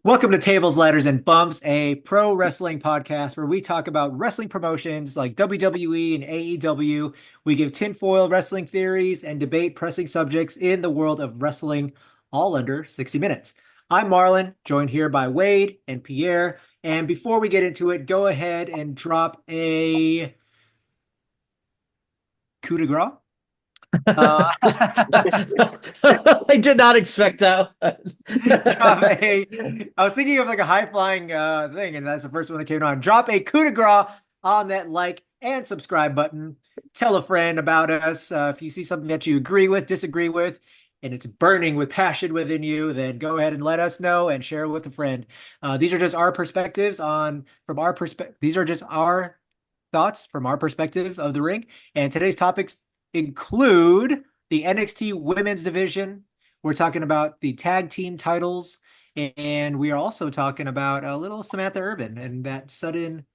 Welcome to Tables, Ladders, and Bumps, a pro wrestling podcast where we talk about wrestling promotions like WWE and AEW. We give tinfoil wrestling theories and debate pressing subjects in the world of wrestling, all under 60 minutes. I'm Marlon, joined here by Wade and Pierre. And before we get into it, go ahead and drop a coup de grace. Uh, I did not expect that drop one. a. I was thinking of like a high flying thing, and that's the first one that came on. Drop a coup de grace on that like and subscribe button. Tell a friend about us. If you see something that you agree with, disagree with, and it's burning with passion within you, then go ahead and let us know and share it with a friend. These are just our perspectives on from our perspective. These are just our thoughts from our perspective of the ring. And today's topics include the NXT women's division. We're talking about the tag team titles, and we are also talking about a little Samantha Urban and that sudden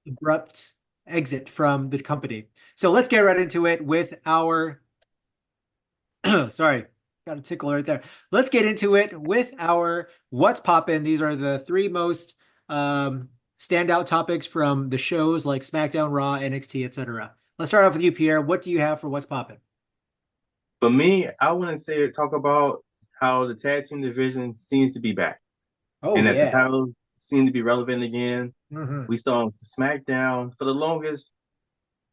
abrupt exit from the company. So let's get right into it with our sorry, got a tickle right there. Let's get into it with our what's poppin'. These are the three most standout topics from the shows like SmackDown, Raw, NXT, etc. Let's start off with you, Pierre. What do you have for what's poppin'? For me, I want to say talk about how the tag team division seems to be back Oh and that the yeah. titles seem to be relevant again. Hmm. We saw SmackDown for the longest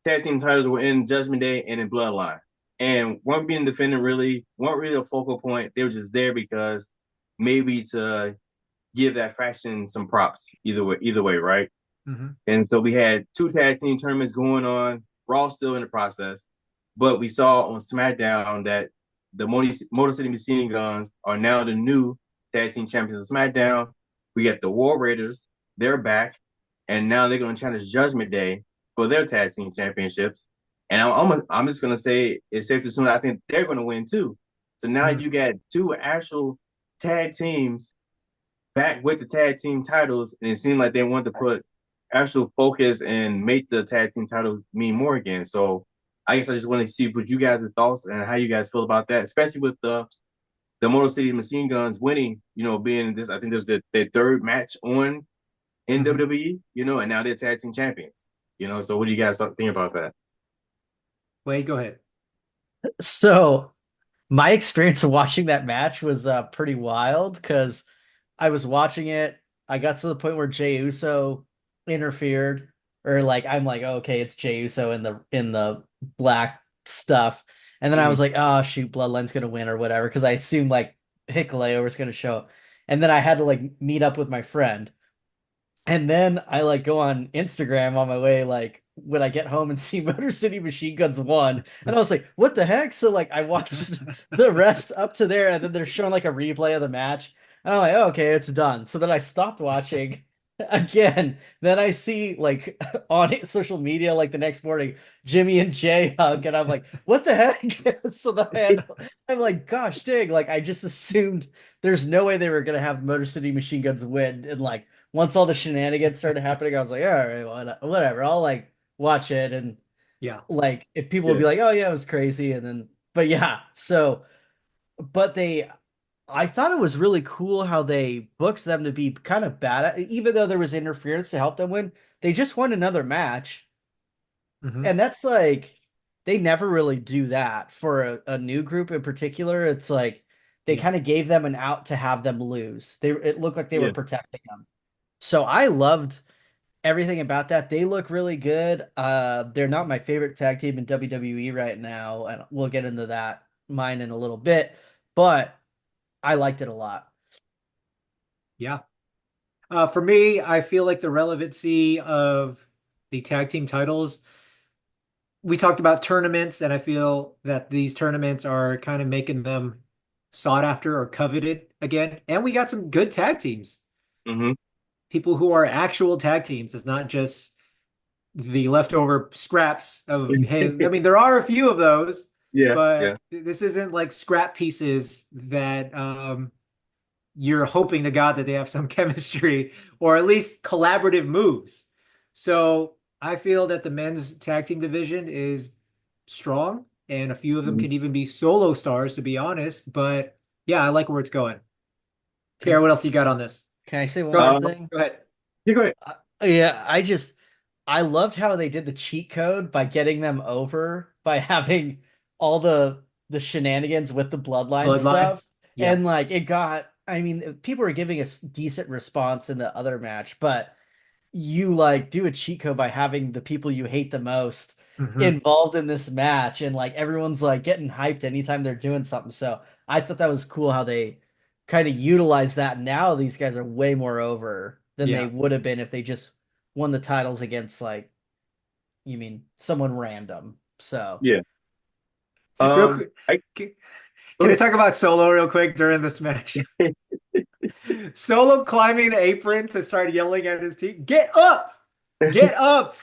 tag team titles were in Judgment Day and in Bloodline, and weren't being defended really, weren't really a focal point. They were just there because maybe to give that faction some props. Either way, right? Hmm. And so we had two tag team tournaments going on. Raw still in the process, but we saw on SmackDown that the Motor City Machine Guns are now the new tag team champions of SmackDown. We got the War Raiders; they're back, and now they're going to challenge Judgment Day for their tag team championships. And I'm just going to say it's safe to assume that I think they're going to win too. So now Hmm. you got two actual tag teams back with the tag team titles, and it seemed like they wanted to put actual focus and make the tag team titles mean more again. So I guess I just want to see what you guys' thoughts and how you guys feel about that, especially with the Motor City Machine Guns winning. Being this, I think there's their third match on in Hmm. WWE. And now they're tag team champions. So what do you guys think about that? Wade, go ahead. So my experience of watching that match was pretty wild because I was watching it. I got to the point where Jey Uso interfered, or like I'm like, oh, okay, it's Jey Uso in the black stuff, and then I was Mm-hmm. like, oh shoot, Bloodline's gonna win or whatever because I assumed like Hikuleo was gonna show, and then I had to like meet up with my friend. And then I like go on Instagram on my way, like when I get home and see Motor City Machine Guns won. And I was like, what the heck? So like I watched the rest up to there, and then they're showing like a replay of the match. And I'm like, oh, okay, it's done. So then I stopped watching again. Then I see like on social media, like the next morning, Jimmy and Jay hug, and I'm like, what the heck? So then I'm like, gosh dang, like I just assumed there's no way they were gonna have Motor City Machine Guns win. And like once all the shenanigans started happening, I was like, all right, whatever. I'll like watch it and Yeah. like if people would Yeah. be like, oh yeah, it was crazy, and then but yeah, so but I thought it was really cool how they booked them to be kind of bad at, even though there was interference to help them win. They just won another match, Hmm. and that's like they never really do that for a new group in particular. It's like they Yeah. kind of gave them an out to have them lose. It looked like they were Yeah. protecting them. So I loved everything about that. They look really good. They're not my favorite tag team in WWE right now, and we'll get into that mine in a little bit, but I liked it a lot. Yeah. For me, I feel like the relevancy of the tag team titles, we talked about tournaments, and I feel that these tournaments are kind of making them sought after or coveted again. And we got some good tag teams, Mm-hmm. people who are actual tag teams. It's not just the leftover scraps of him. I mean, there are a few of those, Yeah. but Yeah. this isn't like scrap pieces that you're hoping to God that they have some chemistry or at least collaborative moves. So I feel that the men's tag team division is strong, and a few of them Mhm. can even be solo stars, to be honest. But yeah, I like where it's going. Okay. Pierre, what else you got on this? Can I say one Go more ahead. Um, thing? Go ahead. you go ahead. Yeah, I loved how they did the cheat code by getting them over by having all the shenanigans with the bloodline Bloodline. stuff. Yeah. And like it got, I mean, people were giving a decent response in the other match, but you like do a cheat code by having the people you hate the most Hmm. involved in this match and like everyone's like getting hyped anytime they're doing something. So I thought that was cool how they kind of utilize that. Now these guys are way more over than they Yeah. would have been if they just won the titles against like you mean someone random. So Yeah. Real quick. I go Can I ahead. talk about Solo real quick during this match? Solo climbing the apron to start yelling at his team, "Get up! Get up!"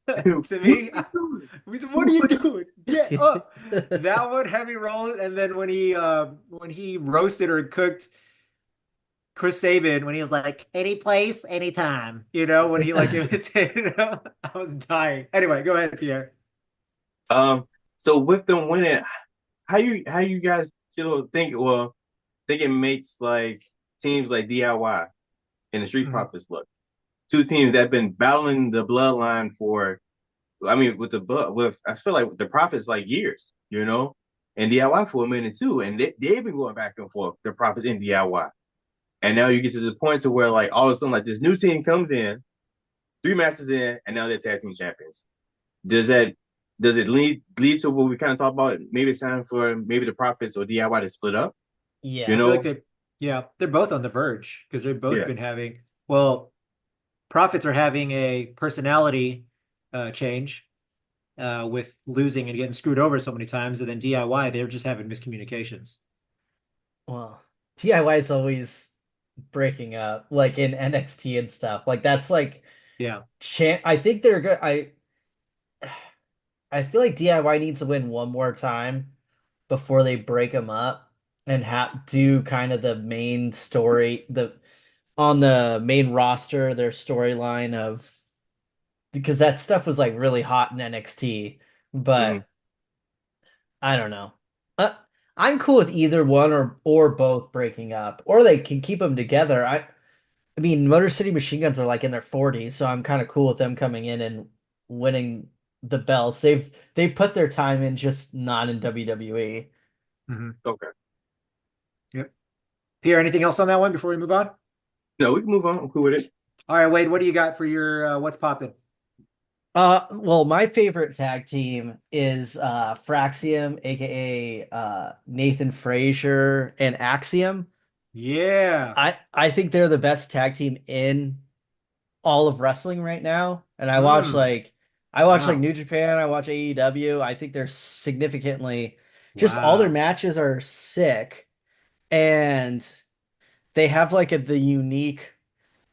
To What me, are you doing? we said, "What are you What doing? Get up!" That one heavy rolling, and then when he roasted or cooked Chris Sabin when he was like, "Any place, anytime," when he like imitated him, I was dying. Anyway, go ahead, Pierre. Um, so with them winning, how you guys think think it makes like teams like DIY and the Street Mhm. Profits look? Two teams that have been battling the bloodline for I mean with the blood with I feel like the Profits like years, and DIY for a minute too. And they've been going back and forth, the Profits and DIY. And now you get to the point to where like all of a sudden like this new team comes in, 3 matches in, and now they're tag team champions. Does that does it lead to what we kind of talked about? Maybe it's time for maybe the Profits or DIY to split up. You I Yeah. feel like know? they're both on the verge because they've both Yeah. been having, well, Profits are having a personality change with losing and getting screwed over so many times, and then DIY, they're just having miscommunications. Well, DIY is always breaking up, like in NXT and stuff. Like that's like Yeah. I think they're good. I feel like DIY needs to win one more time before they break them up and have do kind of the main story the on the main roster their storyline of because that stuff was like really hot in NXT, Mhm. but I don't know. Uh, I'm cool with either one or both breaking up, or they can keep them together. I mean, Motor City Machine Guns are like in their 40s, so I'm kind of cool with them coming in and winning the belts. They've put their time in, just not in WWE. Hmm. Okay. Yep. Pierre, anything else on that one before we move on? No, we can move on. I'm cool with it. All right, Wade, what do you got for your what's popping? Well, my favorite tag team is Fraxium, aka Nathan Frazier and Axiom. Yeah. I think they're the best tag team in all of wrestling right now. And Hmm. I watch like Wow. New Japan, I watch AEW. I think they're significantly just all their Wow. matches are sick and they have like the unique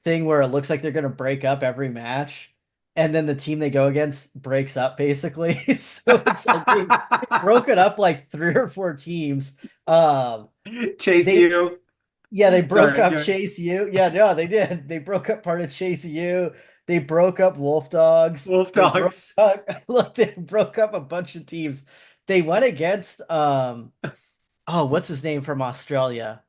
thing where it looks like they're gonna break up every match. And then the team they go against breaks up basically. So it's like they broke it up like three or four teams. Um Chase they you. Yeah, they broke Sorry. up Chase U. Yeah, no, they did. They broke up part of Chase U. They broke up Wolf Dogs. Wolf They broke Dogs. up look, they broke up a bunch of teams. They went against oh, what's his name from Australia?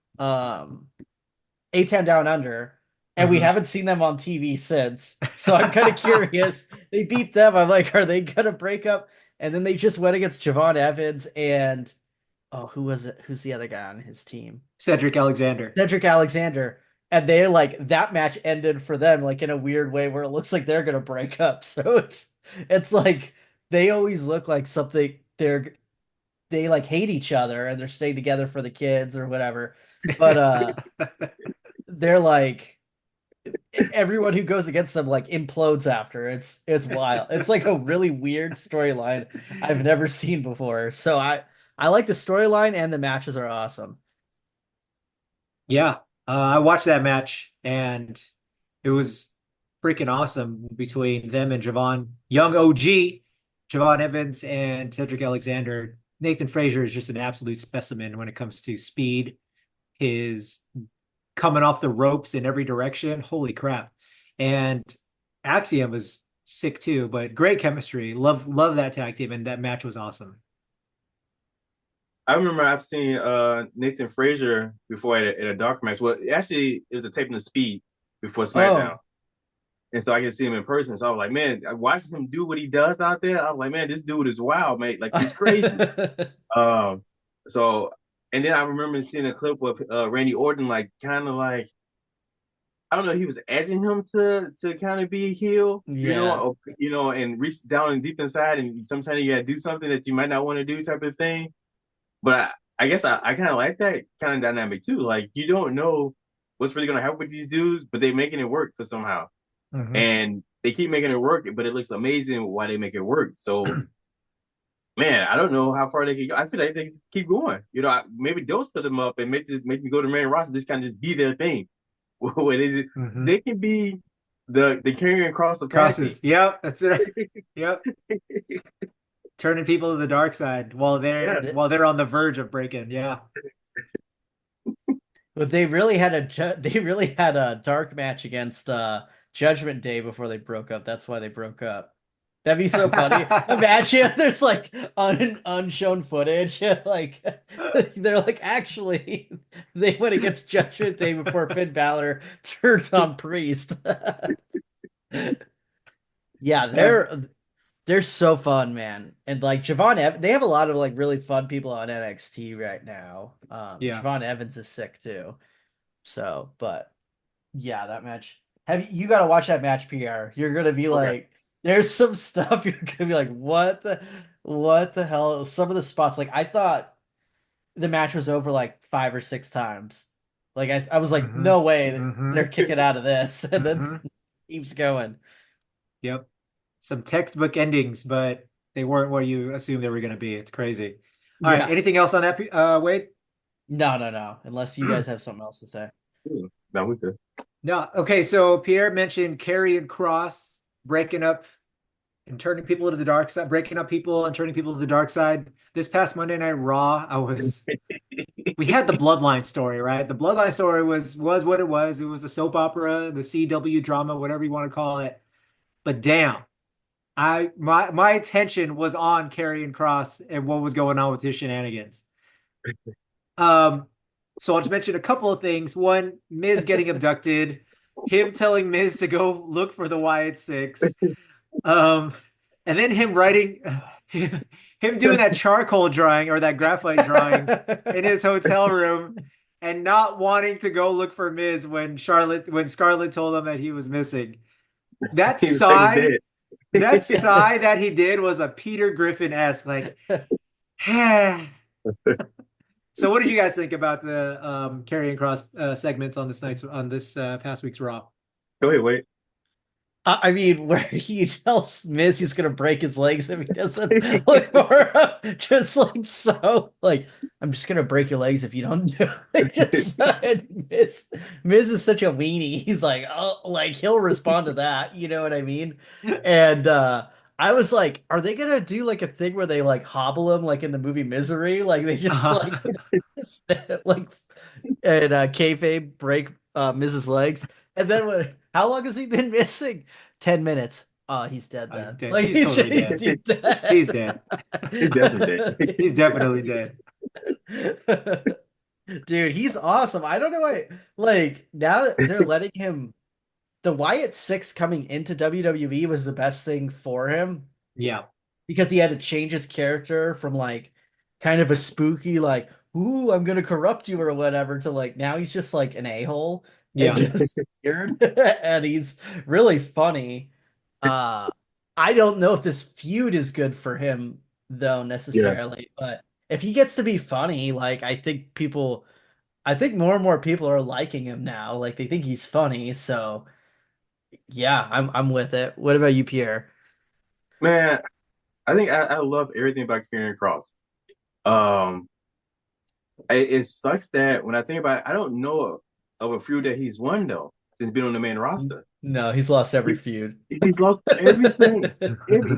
A-Town Down Under. And we Hmm. haven't seen them on TV since. So I'm kind of curious. They beat them. I'm like, are they gonna break up? And then they just went against Javon Evans and oh, who was it? Who's the other guy on his team? Cedric Alexander. Cedric Alexander, and they like that match ended for them like in a weird way where it looks like they're gonna break up. So it's like they always look like something they like hate each other and they're staying together for the kids or whatever. But they're like everyone who goes against them like implodes after. It's wild. It's like a really weird storyline I've never seen before. So I like the storyline and the matches are awesome. Yeah, I watched that match and it was freaking awesome between them and Javon, young OG, Javon Evans and Cedric Alexander. Nathan Frazier is just an absolute specimen when it comes to speed, his coming off the ropes in every direction. Holy crap. And Axiom was sick too, but great chemistry. Love that tag team and that match was awesome. I remember I've seen Nathan Frazier before at a dark match. Well, actually, it was a taping of Speed, before SmackDown. Oh. And so I get to see him in person. So I was like, man, watching him do what he does out there, I was like, man, this dude is wild, mate. Like he's crazy. Um, so and then I remember seeing a clip of Randy Orton, like kind of like I don't know, he was edging him to kind of be a heel, Yeah. and reach down and deep inside, and sometimes you gotta do something that you might not want to do, type of thing. But I guess I kind of like that kind of dynamic too. Like you don't know what's really gonna happen with these dudes, but they're making it work for somehow, Hmm. and they keep making it work, but it looks amazing why they make it work. So man, I don't know how far they can go. I feel like they keep going. Maybe don't split them up and make them go to main roster. This kind of just be their thing. Where Hmm. they can be the carrying cross of tag team. Crosses. Yep, that's it. Yep. Turning people to the dark side while they're Yeah, Th- while they're on the verge of breaking. Yeah. But they really had a dark match against Judgment Day before they broke up. That's why they broke up. That'd be so funny. Imagine there's like unshown footage. Like they're like actually they went against Judgment Day before Finn Balor turned on Priest. Yeah, That, they're so fun, man. And like they have a lot of like really fun people on NXT right now. yeah. Javon Evans is sick too. So, but yeah, that match. You got to watch that match, PR. You're gonna be okay. like, there's some stuff you're gonna be like, what the hell? Some of the spots, like I thought the match was over like 5 or 6 times. Like I was like, Hmm. no way Hmm. they're kicking out of this, and then Hmm. keeps going. Yep. Some textbook endings, but they weren't what you assumed they were going to be. It's crazy. All right. Yeah. Anything else on that, Wade? No, no, no. Unless you guys have something else to say. No, we could. No. Okay. So Pierre mentioned Karrion Cross breaking up and turning people to the dark side, breaking up people and turning people to the dark side. This past Monday Night Raw, we had the Bloodline story, right? The Bloodline story was what it was. It was a soap opera, the CW drama, whatever you want to call it. But damn, my attention was on Karrion Cross and what was going on with his shenanigans. Um, so I'll just mention a couple of things. One, Miz getting abducted, him telling Miz to go look for the Wyatt Six. Um, and then him writing, him doing that charcoal drawing or that graphite drawing in his hotel room and not wanting to go look for Miz when Scarlett told him that he was missing. That He was like he's sigh, dead. that sigh that he did was a Peter Griffin-esque, like, So what did you guys think about the Karrion Cross segments on this past week's Raw? Go ahead, wait. I mean, where he tells Miz he's gonna break his legs if he doesn't look for him. Just like so, like I'm just gonna break your legs if you don't do it. Like, just Miz is such a weenie. He's like, oh, like he'll respond to that. You know what I mean? And I was like, are they gonna do like a thing where they like hobble him like in the movie Misery? Like they just like Uh-huh. like and kayfabe break Miz's legs. And then how long has he been missing? 10 minutes. Oh, he's dead Oh, he's then. dead. Like He's totally dead. he's He's dead. dead. He's definitely dead. He's definitely dead. Dude, he's awesome. I don't know why. Like now that they're letting him, the Wyatt Six coming into WWE was the best thing for him Yeah. because he had to change his character from like kind of a spooky like ooh I'm gonna corrupt you or whatever to like now he's just like an a-hole and Yeah. just weird and he's really funny. uh I don't know if this feud is good for him though Yeah. necessarily, but if he gets to be funny, like I think more and more people are liking him now, like they think he's funny. So yeah, I'm with it. What about you, Pierre? Man, I think I love everything about Karrion Cross. Um, it sucks that when I think about it, I don't know of a feud that he's won though, since being on the main roster. No, he's lost every He, feud. he's lost everything.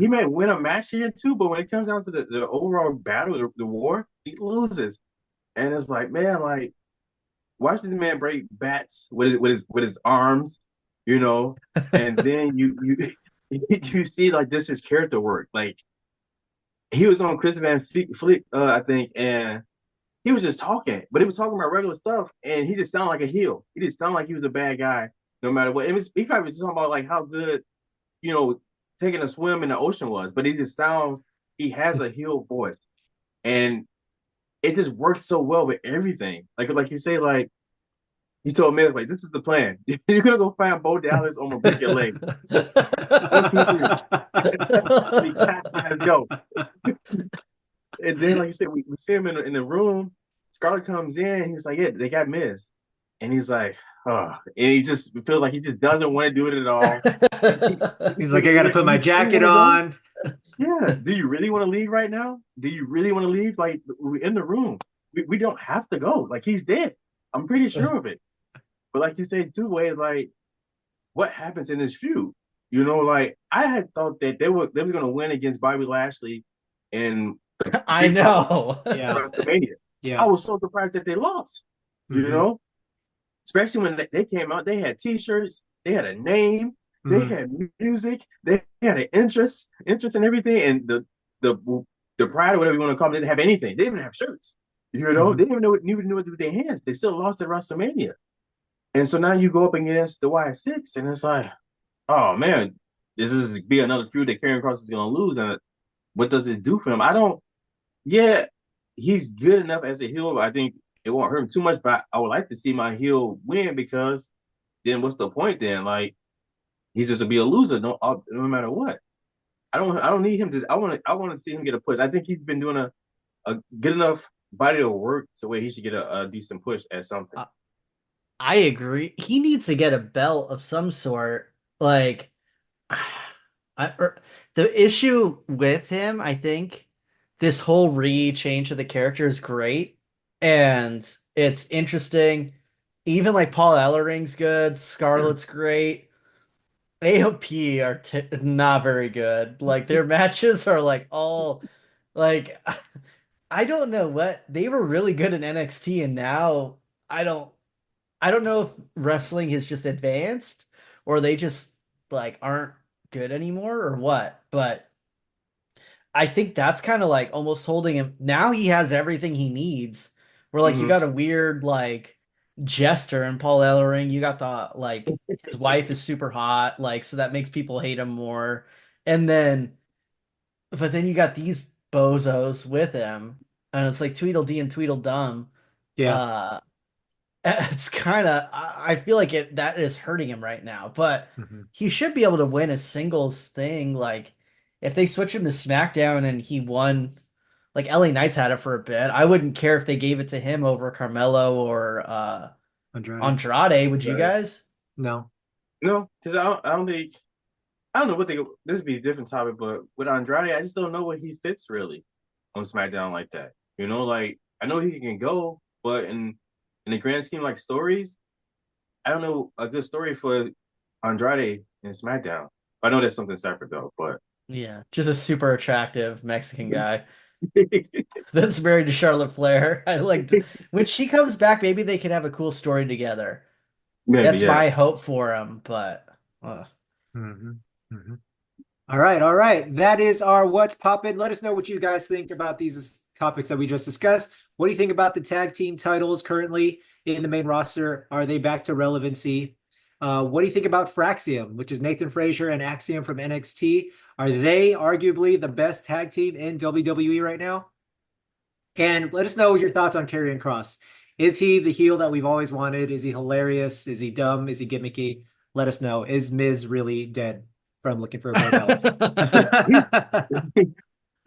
He may win a match here too, but when it comes down to the overall battle, the war, he loses. And it's like, man, like watch this man break bats with his arms, you know, and then you you see like this is character work. Like he was on Chris Van Fleet, I think, and he was just talking, but he was talking about regular stuff, and he just sounded like a heel. He just sounded like he was a bad guy, no matter what. He probably just talking about like how good, you know, taking a swim in the ocean was, but he has a heel voice. And it just works so well with everything. Like you say, like he told me, like, this is the plan. You're gonna go find Bo Dallas, or I'm gonna break your leg. 1, 2, 3. We got to go. And then, like you said, we see him in the room. Scarlett comes in. He's like, yeah, they got Miz. And he's like, oh. And he just feels like he just doesn't want to do it at all. He's like, I got to put Do my you really jacket want to go? on. Yeah. Do you really want to leave right now? Do you really want to leave? Like, we're in the room. We don't have to go. Like, he's dead. I'm pretty sure of it. But like you said, too, Wade, like, what happens in this feud? You know, like I had thought that they were gonna win against Bobby Lashley and I Dream know. Yeah. WrestleMania. I Yeah. was so surprised that they lost. You Hmm. know, especially when they came out, they had T-shirts, they had a name, they Hmm. had music, they had an interest in everything, and the pride or whatever you want to call it didn't have anything. They didn't even have shirts. You know, Hmm. they didn't even know what to do with their hands. They still lost at WrestleMania, and so now you go up against the Y6, and it's like, oh man, this is be another feud that Karrion Cross is going to lose, and what does it do for him? I don't. Yeah, he's good enough as a heel, but I think it won't hurt him too much. But I would like to see my heel win because then what's the point then? Like he's just to be a loser, no matter what. I don't need him to. I want to see him get a push. I think he's been doing a good enough body of work to where he should get a decent push at something. I agree. He needs to get a belt of some sort. Like, the issue with him, I think, this whole re-change of the character is great, and it's interesting. Even like Paul Ellering's good, Scarlett's great. AOP are t not very good. Like their matches are like all like I don't know what they were really good in NXT, and now I don't I don't know if wrestling has just advanced or they just like aren't good anymore or what, but I think that's kind of like almost holding him. Now he has everything he needs. Where like you Mm-hmm. got a weird like jester in Paul Ellering, you got the like his wife is super hot, like so that makes people hate him more. And then but then you got these bozos with him, and it's like Tweedledee and Tweedledum. Yeah. Uh it's kind of I feel like it that is hurting him right now, but Hmm. he should be able to win a singles thing. Like if they switch him to SmackDown and he won, like LA Knight's had it for a bit. I wouldn't care if they gave it to him over Carmelo or Andrade. Andrade. Would you Right. guys? No. No, because I don't think I don't know what they. This would be a different topic, but with Andrade, I just don't know where he fits really on SmackDown like that. You know, like I know he can go, but in the grand scheme like stories, I don't know a good story for Andrade in SmackDown. I know that's something separate though, but Yeah, just a super attractive Mexican guy that's married to Charlotte Flair. I like when she comes back, maybe they could have a cool story together. maybe That's yeah. my hope for him, but Hmm. Hmm. All right, all right. That is our What's Poppin'. Let us know what you guys think about these topics that we just discussed. What do you think about the tag team titles currently in the main roster? Are they back to relevancy? What do you think about Fraxium, which is Nathan Frazier and Axiom from NXT? Are they arguably the best tag team in WWE right now? And let us know your thoughts on Karrion Cross. Is he the heel that we've always wanted? Is he hilarious? Is he dumb? Is he gimmicky? Let us know. Is Miz really dead from looking for Bo Dallas? Yeah, he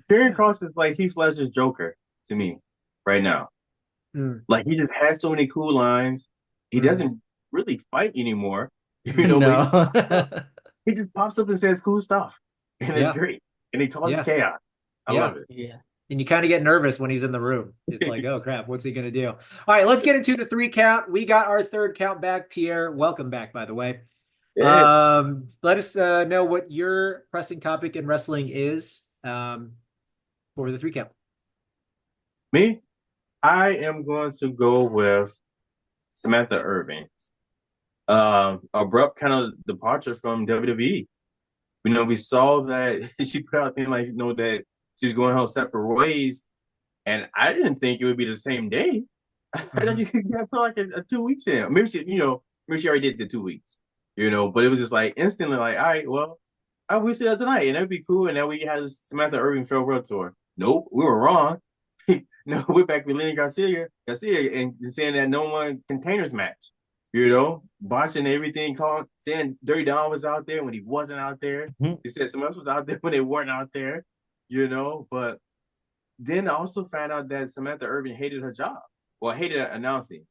Karrion Cross is like Heath Ledger's Joker to me right now. Mm, Like he just has so many cool lines. He mm, doesn't really fight anymore, but mm. no. he just pops up and says cool stuff, and it's Yeah, great. And he causes yeah, chaos. I yeah. love it. Yeah. And you kind of get nervous when he's in the room. It's like, oh crap, what's he gonna do? All right, let's get into the three count. We got our third count back, Pierre. Welcome back, by the way. Yeah. Let us know what your pressing topic in wrestling is for the three count. Me, I am going to go with Samantha Irving. Abrupt kind of departure from WWE. We saw that she put out thing like that she was going her separate ways, and I didn't think it would be the same day. I thought Mhm. you could get put like a 2 weeks in. Maybe she already did the 2 weeks. But it was just like instantly like, all right, well, I we see that tonight, and that'd be cool. And then we had this Samantha Irving farewell tour. Nope, we were wrong. No, we're back with Lenny Garcia, and saying that no one containers match. Botching everything, called saying Dirty Don was out there when he wasn't out there. Mhm. They said someone else was out there when they weren't out there. But then I also found out that Samantha Irving hated her job, or hated announcing,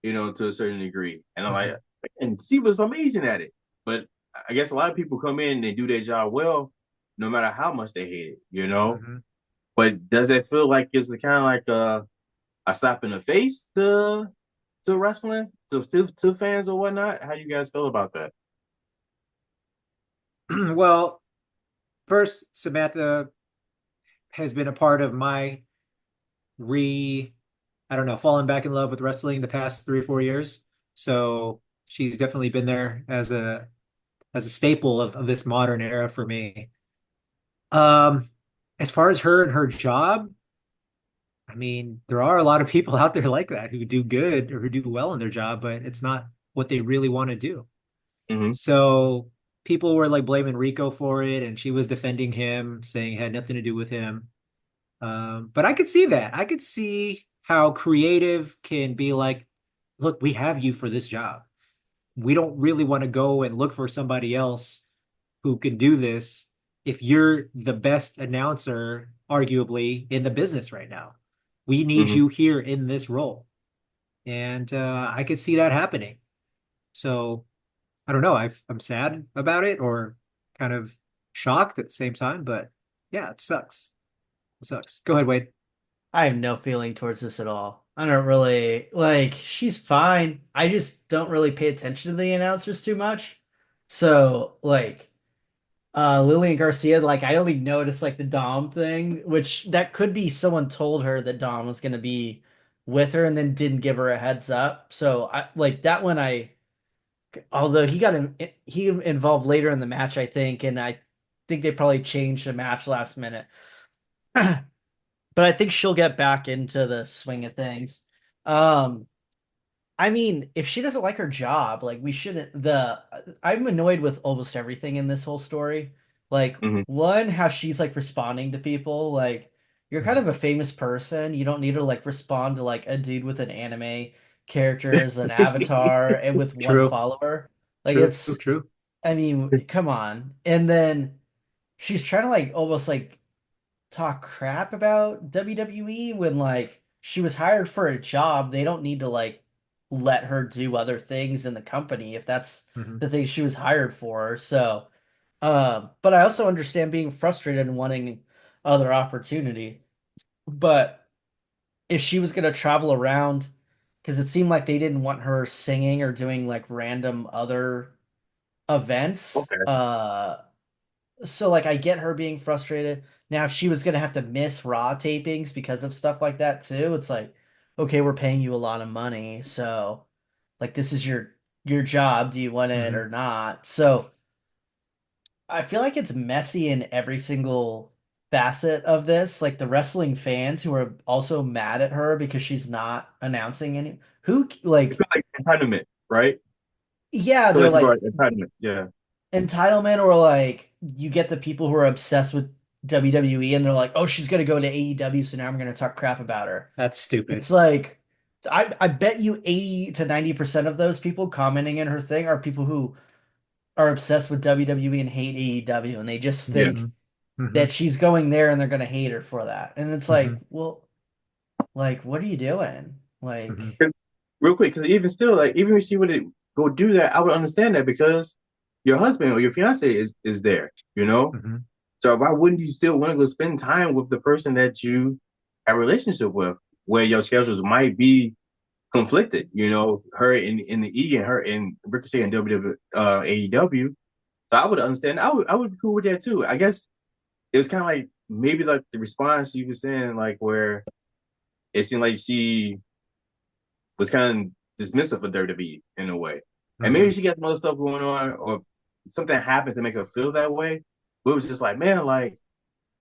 to a certain degree. And I'm like, Mhm. and she was amazing at it. But I guess a lot of people come in and they do their job well, no matter how much they hate it. Mhm. But does it feel like it's kind of like a slap in the face to wrestling, to fans or whatnot? How do you guys feel about that? Well, first, Samantha has been a part of my re, I don't know, falling back in love with wrestling the past 3 or 4 years. So she's definitely been there as a staple of this modern era for me. Um, as far as her and her job, I mean, there are a lot of people out there like that who do good or who do well in their job, but it's not what they really want to do. Hmm. So people were like blaming Rico for it, and she was defending him, saying it had nothing to do with him. But I could see that. I could see how creative can be like, look, we have you for this job. We don't really want to go and look for somebody else who can do this if you're the best announcer, arguably, in the business right now. We need Hmm. you here in this role. And I could see that happening. So I don't know. I'm sad about it or kind of shocked at the same time, but yeah, it sucks. It sucks. Go ahead, Wade. I have no feeling towards this at all. I don't really like she's fine. I just don't really pay attention to the announcers too much. So like Lillian Garcia, like I only noticed like the Dom thing, which that could be someone told her that Dom was gonna be with her and then didn't give her a heads up. So I like that one I although he involved later in the match, I think, and I think they probably changed the match last minute. But I think she'll get back into the swing of things. Um, I mean, if she doesn't like her job, like we shouldn't the I'm annoyed with almost everything in this whole story. Like Hmm. one, how she's like responding to people, like you're kind of a famous person. You don't need to like respond to like a dude with an anime character as an avatar and with one True, follower. Like true, it's true. I mean, come on. And then she's trying to like almost like talk crap about WWE when like she was hired for a job. They don't need to like let her do other things in the company if that's Hmm. the thing she was hired for. So, but I also understand being frustrated and wanting other opportunity. But if she was gonna travel around, because it seemed like they didn't want her singing or doing like random other events, Okay. so like I get her being frustrated. Now if she was gonna have to miss Raw tapings because of stuff like that too, it's like, okay, we're paying you a lot of money, so like this is your job. Do you want it Hmm. or not? So I feel like it's messy in every single facet of this. Like the wrestling fans who are also mad at her because she's not announcing any who I like feel like entitlement, right? yeah, I feel they're like people like are entitlement. Yeah. entitlement or like you get the people who are obsessed with WWE and they're like, oh, she's gonna go to AEW, so now I'm gonna talk crap about her. That's stupid. It's like I bet you 80 to 90% of those people commenting in her thing are people who are obsessed with WWE and hate AEW and they just Yeah. Hmm. think Hmm. that she's going there and they're gonna hate her for that. And it's Hmm. like, well, like, what are you doing? Like, Hmm. 'Cause- Real quick, because even still, like, even if she would go do that, I would understand that because your husband or your fiance is there, you know? Hmm. So why wouldn't you still want to go spend time with the person that you have a relationship with, where your schedules might be conflicted, her in the E and her in Ricochet and AEW. So I would understand. I would be cool with that too. I guess it was kind of like maybe like the response you were saying, like where it seemed like she was kind of dismissive of WWE in a way. And maybe Hmm. she got some other stuff going on or something happened to make her feel that way. But it was just like, man, like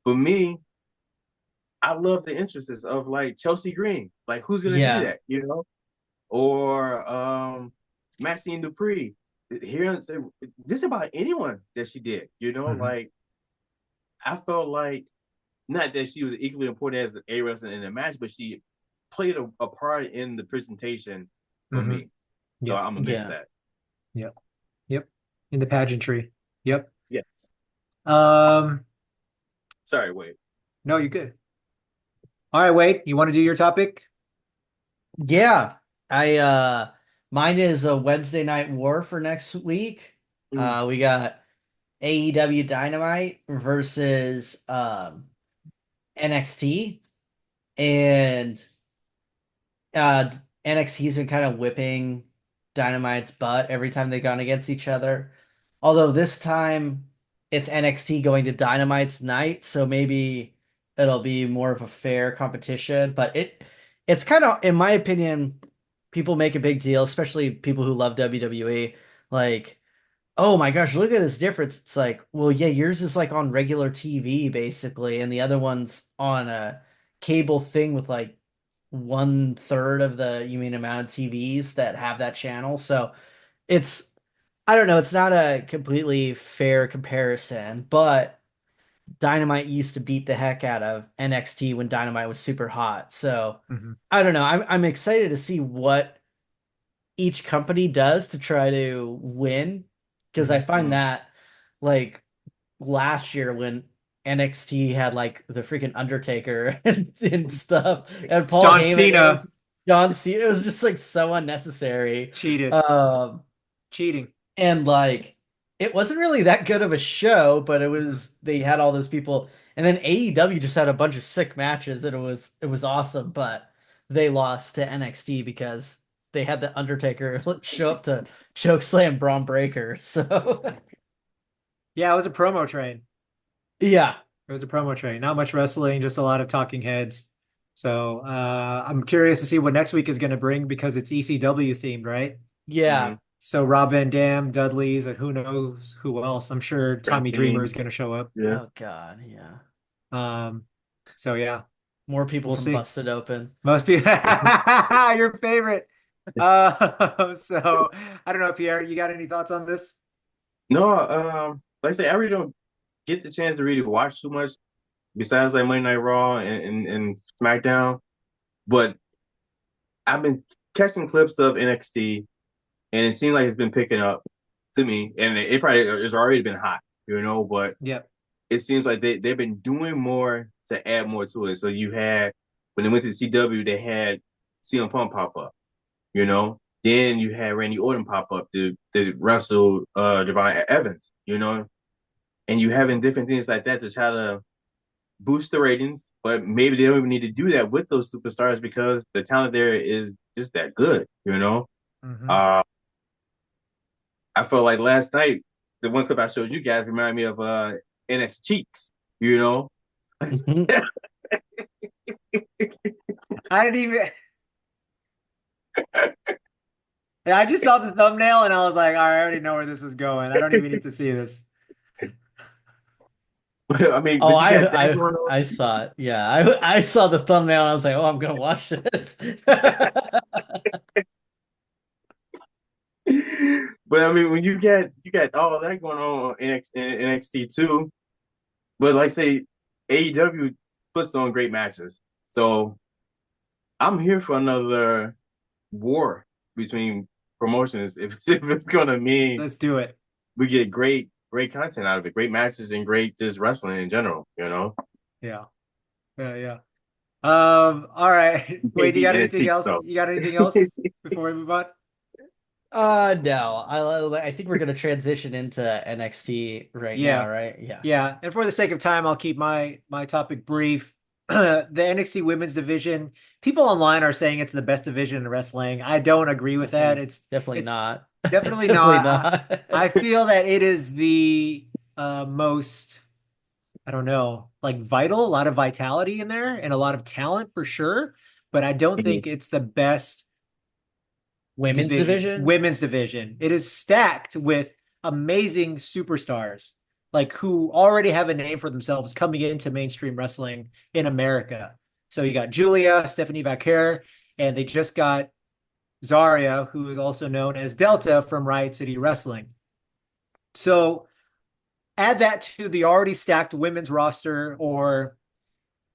for me, I love the interests of like Chelsea Green. Like who's gonna do yeah. that, Or Maxine Dupree. hearing this about anyone that she did, Hmm. like I felt like not that she was equally important as a wrestler in the match, but she played a part in the presentation for Hmm. me. So Yep. I'm gonna make Yeah. that. Yep. Yep. In the pageantry. Yep. Yes. Um, Sorry, wait. no, you're good. All right, Wade, you want to do your topic? Yeah. I mine is a Wednesday Night War for next week. Mm. We got AEW Dynamite versus NXT, and uh NXT's been kind of whipping Dynamite's butt every time they've gone against each other. Although this time it's NXT going to Dynamite's night, so maybe it'll be more of a fair competition. But it's kind of, in my opinion, people make a big deal, especially people who love WWE. Like, oh my gosh, look at this difference. It's like, well, yeah, yours is like on regular TV basically, and the other one's on a cable thing with like 1/3 of the you mean amount of TVs that have that channel. So it's, I don't know, it's not a completely fair comparison, but Dynamite used to beat the heck out of NXT when Dynamite was super hot. So Hmm. I don't know. I'm excited to see what each company does to try to win, because I Hmm. find Mm. that like last year when NXT had like the freaking Undertaker and stuff, and It's Paul John Heyman, it Cena was John Cena. It was just like so unnecessary. cheated. Um, Cheating. and like it wasn't really that good of a show, but it Hmm. was, they had all those people, and then AEW just had a bunch of sick matches, and it was awesome, but they lost to NXT because they had the Undertaker show up to chokeslam Braun Breaker. So Yeah, it was a promo train. yeah, It was a promo train. Not much wrestling, just a lot of talking heads. So I'm curious to see what next week is going to bring because it's ECW themed, right? yeah. Mm. So Rob Van Dam, Dudley's, and who knows who else. I'm sure Tommy Dreamer is Reckoning. going to show up. Yeah. Oh God, yeah. Um, so yeah, More people we'll from see. Busted Open. Most people, your favorite. So I don't know, Pierre, you got any thoughts on this? No, like I say, I really don't get the chance to really watch too much besides like Monday Night Raw and SmackDown. But I've been catching clips of NXT, and it seems like it's been picking up to me, and it probably has already been hot, but Yep. it seems like they've been doing more to add more to it. So you had when they went to the CW, they had CM Punk pop up, you know. Then you had Randy Orton pop up to wrestle Devon Evans, and you having different things like that to try to boost the ratings, but maybe they don't even need to do that with those superstars because the talent there is just that good. Hmm. Uh, I felt like last night, the one clip I showed you guys reminded me of NX Cheeks, you know? I didn't even. I just saw the thumbnail and I was like, all right, I already know where this is going. I don't even need to see this. I mean, Oh, but you got that I going on. I saw it. Yeah, I saw the thumbnail and I was like, oh, I'm gonna watch this. But I mean, when you got all that going on in NXT too, but like say AEW puts on great matches. So I'm here for another war between promotions if it's gonna mean Let's do it. we get great content out of it, great matches and great just wrestling in general. Yeah. Yeah. Yeah. All right. You Wait, can't you beat got anything NXT else? though. You got anything else before we move on? No, I think we're gonna transition into NXT right now, Yeah. right? Yeah. Yeah. And for the sake of time, I'll keep my topic brief. The NXT women's division, people online are saying it's the best division in wrestling. I don't agree with that. Definitely, It's definitely it's not. definitely Definitely not. not. I feel that it is the most, I don't know, like vital, a lot of vitality in there and a lot of talent for sure. But I don't Mhm. think it's the best Women's division, division? women's division. It is stacked with amazing superstars, like who already have a name for themselves coming into mainstream wrestling in America. So you got Julia, Stephanie Vaquer, and they just got Zarya, who is also known as Delta from Riot City Wrestling. So add that to the already stacked women's roster or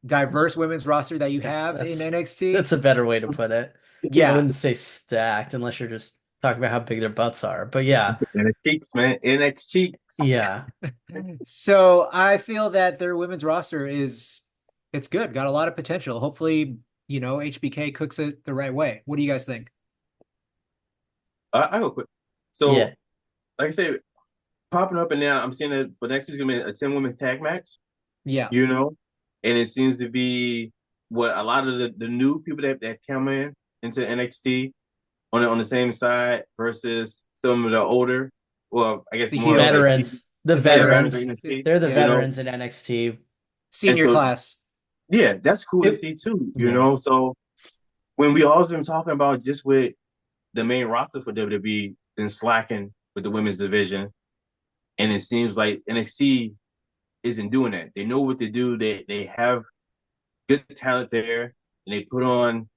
diverse women's roster that you Yeah, have in NXT. that's a better way to put it. I Yeah. wouldn't say stacked unless you're just talking about how big their butts are. But yeah, NX cheeks, man. NX cheeks. yeah. So I feel that their women's roster is it's good, got a lot of potential. Hopefully, HBK cooks it the right way. What do you guys think? I go quick. Yeah. So, like I said, popping up and now I'm seeing that for next week's gonna be a 10 women's tag match, Yeah. you know, and it seems to be what a lot of the new people that come in into NXT on the same side versus some of the older, well, I guess The more of heels, NXT, Veterans. The the yeah, veterans veterans. of veterans. NXT, They're the you Yeah. know, veterans in NXT. and Senior so class. yeah, that's cool to It, see too, you yeah. know. So when we always been talking about just with the main roster for WWE been slacking with the women's division, and it seems like NXT isn't doing that. They know what to do. They have good talent there, and they put on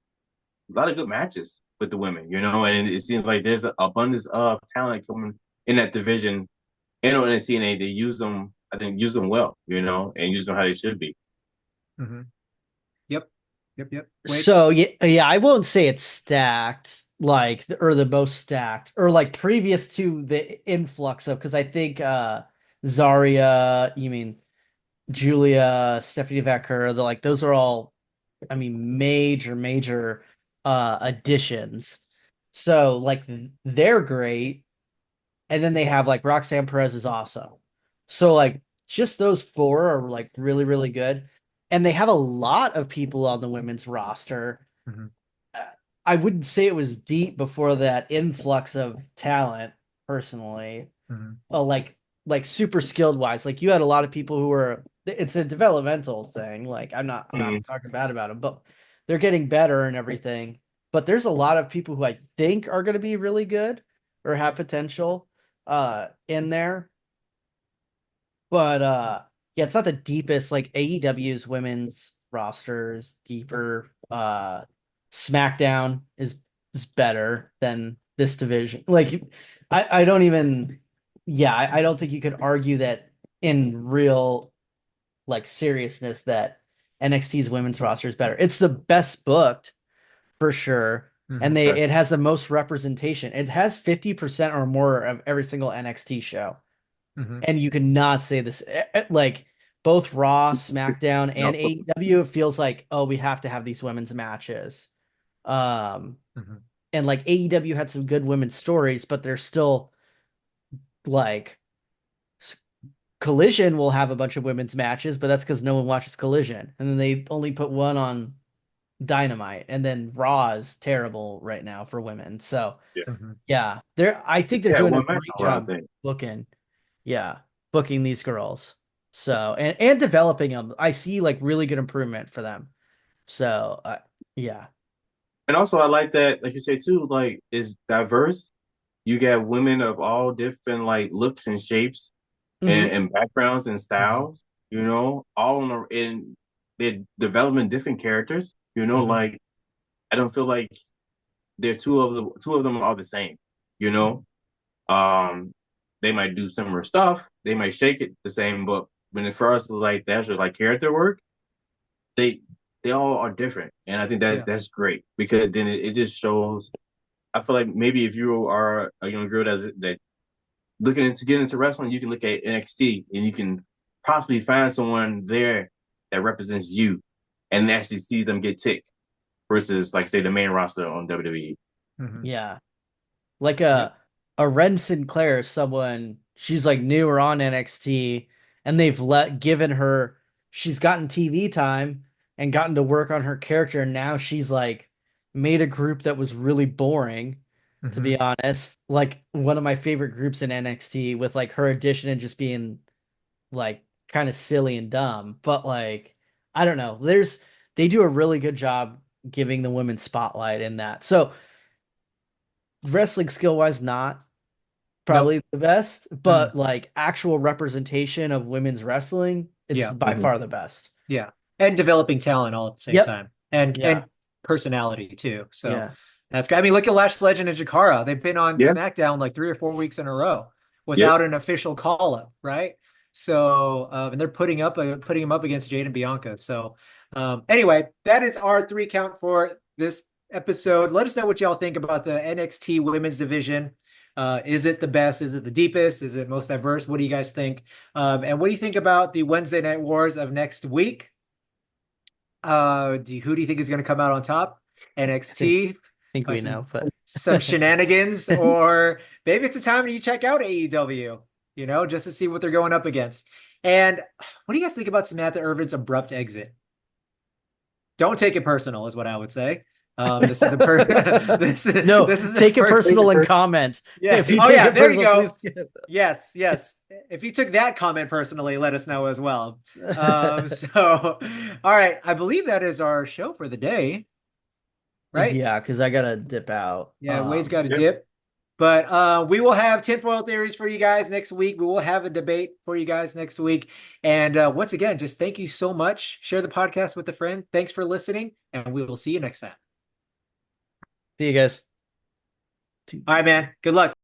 a lot of good matches with the women, you know. And it seems like there's an abundance of talent coming in that division and on NXT, and they use them. I think use them well, you know, and use them how they should be. Hmm. Yep. Yep. Yep. Wait. So yeah, I won't say it's stacked like or the most stacked or like previous to the influx of because I think Zarya, you mean Julia, Stephanie Vaquer, the like those are all I mean major additions. So like they're great. And then they have like Roxanne Perez is awesome. So like just those four are like really good. And they have a lot of people on the women's roster. Hmm. Uh, I wouldn't say it was deep before that influx of talent, personally. Hmm. Like super skilled wise. Like you had a lot of people who were it's a developmental thing. Like I'm not Mm. talking bad about them, but they're getting better and everything. But there's a lot of people who I think are going to be really good or have potential in there. But yeah, it's not the deepest like AEW's women's roster is deeper. SmackDown is better than this division. Like I don't even yeah, I don't think you could argue that in real like seriousness that NXT's women's roster is better. It's the best booked for sure. And Hmm. it has the most representation. It has 50% or more of every single NXT show. Hmm. And you cannot say this like both Raw, SmackDown, No, and AEW, it feels like, oh, we have to have these women's matches. Um, Hmm. and like AEW had some good women's stories, but they're still like Collision will have a bunch of women's matches, but that's because no one watches Collision. And then they only put one on Dynamite, and then Raw is terrible right now for women. So yeah, Hmm. yeah, I think they're yeah, doing a one match great on I job think. booking. Yeah, booking these girls. So and developing them. I see like really good improvement for them. So yeah. And also, I like that, like you say too, like it's diverse. You got women of all different like looks and shapes Hmm. and backgrounds and Hmm. styles, you know, all in they're developing different characters, you know, Hmm. like I don't feel like they're two of them are the same, you know. Um they might do similar stuff, they might shake it the same, but when it first like that's just like character work, they they all are different. And I think that Yeah. that's great because then it just shows I feel like maybe if you are a young girl that looking into get into wrestling, you can look at NXT and you can possibly find someone there that represents you and actually see them get ticked versus like say the main roster on WWE. Hmm. Yeah. Like Yep. a Ren Sinclair is someone she's like newer on NXT and they've let given her she's gotten TV time and gotten to work on her character and now she's like made a group that was really boring to Hmm. be honest. Like one of my favorite groups in NXT with like her addition and just being like kind of silly and dumb. But like I don't know. They do a really good job giving the women spotlight in that. So wrestling skill wise not Nope. probably the best, Mm. but like actual representation of women's wrestling, it's Yeah. by Mhm. far the best. Yeah. And developing talent all at the same Yep. time. And Yeah. personality too. So Yeah. That's great. I mean, look at Lash Legend and Jakara. They've been on Yeah, SmackDown like 3 or 4 weeks in a row yep. without an official call up, right? So, and they're putting him up against Jade and Bianca. So, anyway, that is our 3 count for this episode. Let us know what y'all think about the NXT Women's Division. Is it the best? Is it the deepest? Is it most diverse? What do you guys think? And what do you think about the Wednesday Night Wars of next week? Who do you think is going to come out on top? I think NXT, think we know, some but some shenanigans, or maybe it's a time that you check out AEW, just to see what they're going up against. And what do you guys think about Samantha Irvin's abrupt exit? Don't take it personal, is what I would say. This is the no, this is the take it first. personal and comment. Yeah. If you Oh take yeah, it there you personal, go. please skip. Yes. If you took that comment personally, let us know as well. So, all right, I believe that is our show for the day, right? Yeah, because I gotta dip out. Yeah, Wade's got a Yep. dip. But we will have tinfoil theories for you guys next week. We will have a debate for you guys next week. And once again, just thank you so much. Share the podcast with a friend. Thanks for listening, and we will see you next time. See you guys. All right, man. Good luck.